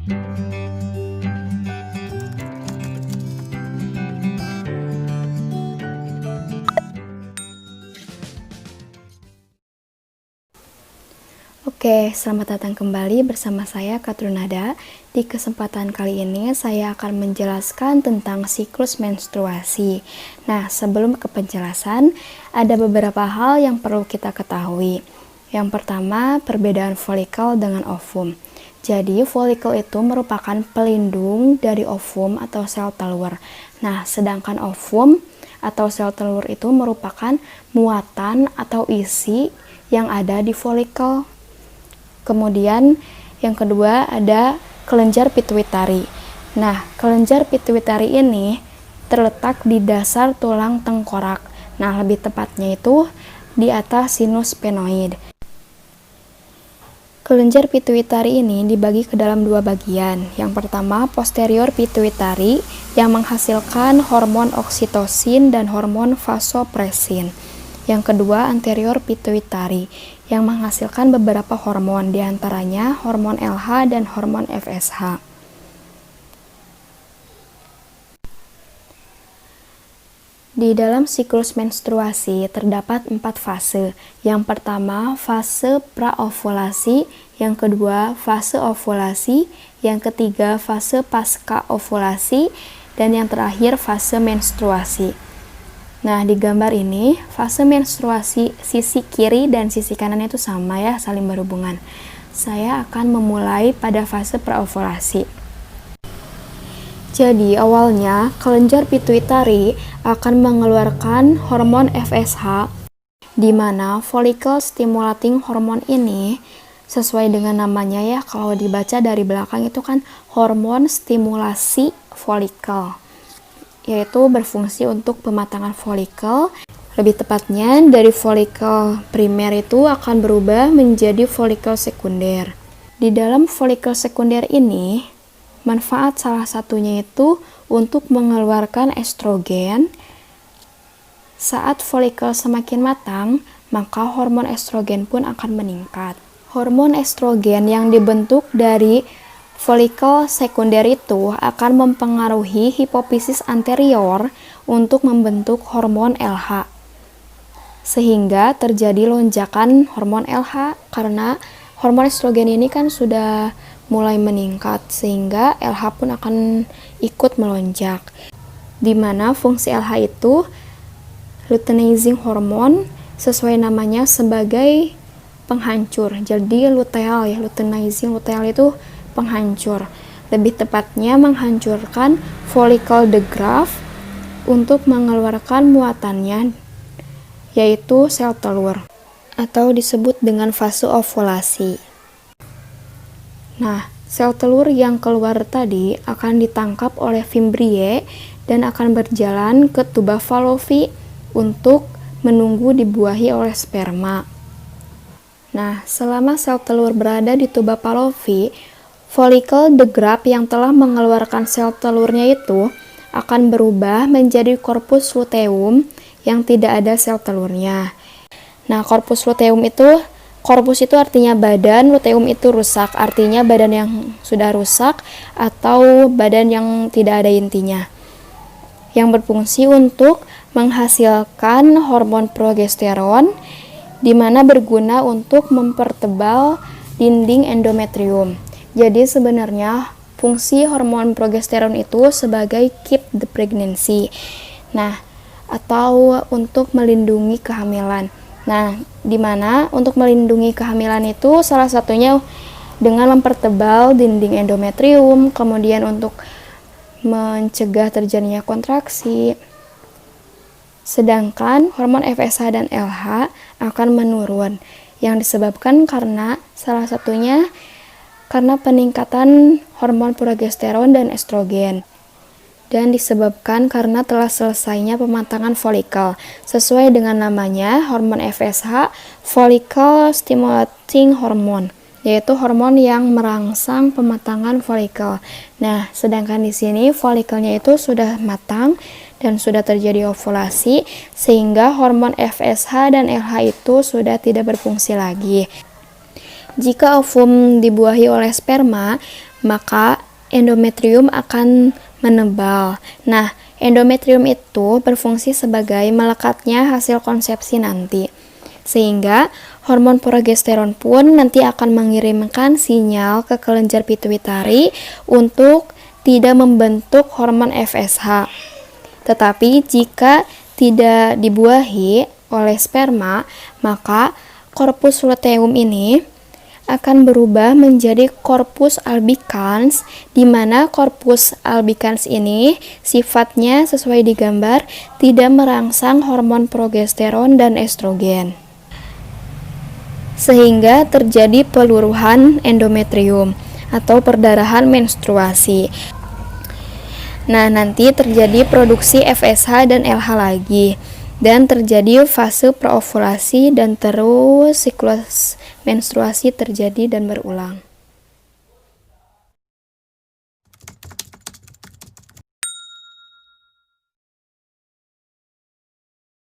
Oke, selamat datang kembali bersama saya Katrunada. Di kesempatan kali ini saya akan menjelaskan tentang siklus menstruasi. Nah, sebelum ke penjelasan, ada beberapa hal yang perlu kita ketahui. Yang pertama, perbedaan folikel dengan ovum. Jadi, folikel itu merupakan pelindung dari ovum atau sel telur. Nah, sedangkan ovum atau sel telur itu merupakan muatan atau isi yang ada di folikel. Kemudian yang kedua ada kelenjar pituitari. Nah, kelenjar pituitari ini terletak di dasar tulang tengkorak. Nah, lebih tepatnya itu di atas sinus sphenoid. Kelenjar pituitari ini dibagi ke dalam dua bagian. Yang pertama, posterior pituitari yang menghasilkan hormon oksitosin dan hormon vasopressin. Yang kedua, anterior pituitari yang menghasilkan beberapa hormon, diantaranya hormon LH dan hormon FSH. Di dalam siklus menstruasi terdapat 4 fase. Yang pertama, fase praovulasi, yang kedua, fase ovulasi, yang ketiga, fase pasca ovulasi, dan yang terakhir, fase menstruasi. Nah, di gambar ini, fase menstruasi sisi kiri dan sisi kanan itu sama ya, saling berhubungan. Saya akan memulai pada fase praovulasi. Jadi, awalnya kelenjar pituitari akan mengeluarkan hormon FSH, di mana follicle stimulating hormone ini sesuai dengan namanya ya, kalau dibaca dari belakang itu kan hormon stimulasi folikel, yaitu berfungsi untuk pematangan folikel. Lebih tepatnya dari folikel primer itu akan berubah menjadi folikel sekunder. Di dalam folikel sekunder ini, manfaat salah satunya itu untuk mengeluarkan estrogen. Saat folikel semakin matang, maka hormon estrogen pun akan meningkat. Hormon estrogen yang dibentuk dari folikel sekunder itu akan mempengaruhi hipofisis anterior untuk membentuk hormon LH. Sehingga terjadi lonjakan hormon LH karena hormon estrogen ini kan sudah mulai meningkat, sehingga LH pun akan ikut melonjak. Di mana fungsi LH itu luteinizing hormone, sesuai namanya sebagai penghancur. Jadi luteal ya, luteinizing luteal itu penghancur. Lebih tepatnya menghancurkan follicle de Graaff untuk mengeluarkan muatannya, yaitu sel telur, atau disebut dengan fase ovulasi. Nah, sel telur yang keluar tadi akan ditangkap oleh fimbriae dan akan berjalan ke tuba Fallopi untuk menunggu dibuahi oleh sperma. Nah, selama sel telur berada di tuba Fallopi, follicle de Graaff yang telah mengeluarkan sel telurnya itu akan berubah menjadi corpus luteum yang tidak ada sel telurnya. Nah, corpus luteum itu, corpus itu artinya badan, luteum itu rusak, artinya badan yang sudah rusak atau badan yang tidak ada intinya, yang berfungsi untuk menghasilkan hormon progesteron, di mana berguna untuk mempertebal dinding endometrium. Jadi sebenarnya fungsi hormon progesteron itu sebagai keep the pregnancy. Nah, atau untuk melindungi kehamilan. Nah, di mana untuk melindungi kehamilan itu salah satunya dengan mempertebal dinding endometrium, kemudian untuk mencegah terjadinya kontraksi. Sedangkan hormon FSH dan LH akan menurun, yang disebabkan karena salah satunya karena peningkatan hormon progesteron dan estrogen, dan disebabkan karena telah selesainya pematangan folikel. Sesuai dengan namanya, hormon FSH, follicle stimulating hormone, yaitu hormon yang merangsang pematangan folikel. Nah, sedangkan di sini folikelnya itu sudah matang dan sudah terjadi ovulasi, sehingga hormon FSH dan LH itu sudah tidak berfungsi lagi. Jika ovum dibuahi oleh sperma, maka endometrium akan menebal. Nah, endometrium itu berfungsi sebagai melekatnya hasil konsepsi nanti. Sehingga hormon progesteron pun nanti akan mengirimkan sinyal ke kelenjar pituitari untuk tidak membentuk hormon FSH. Tetapi jika tidak dibuahi oleh sperma, maka corpus luteum ini akan berubah menjadi corpus albicans, di mana corpus albicans ini sifatnya sesuai digambar tidak merangsang hormon progesteron dan estrogen, sehingga terjadi peluruhan endometrium atau perdarahan menstruasi. Nah, nanti terjadi produksi FSH dan LH lagi, dan terjadi fase praovulasi, dan terus siklus menstruasi terjadi dan berulang.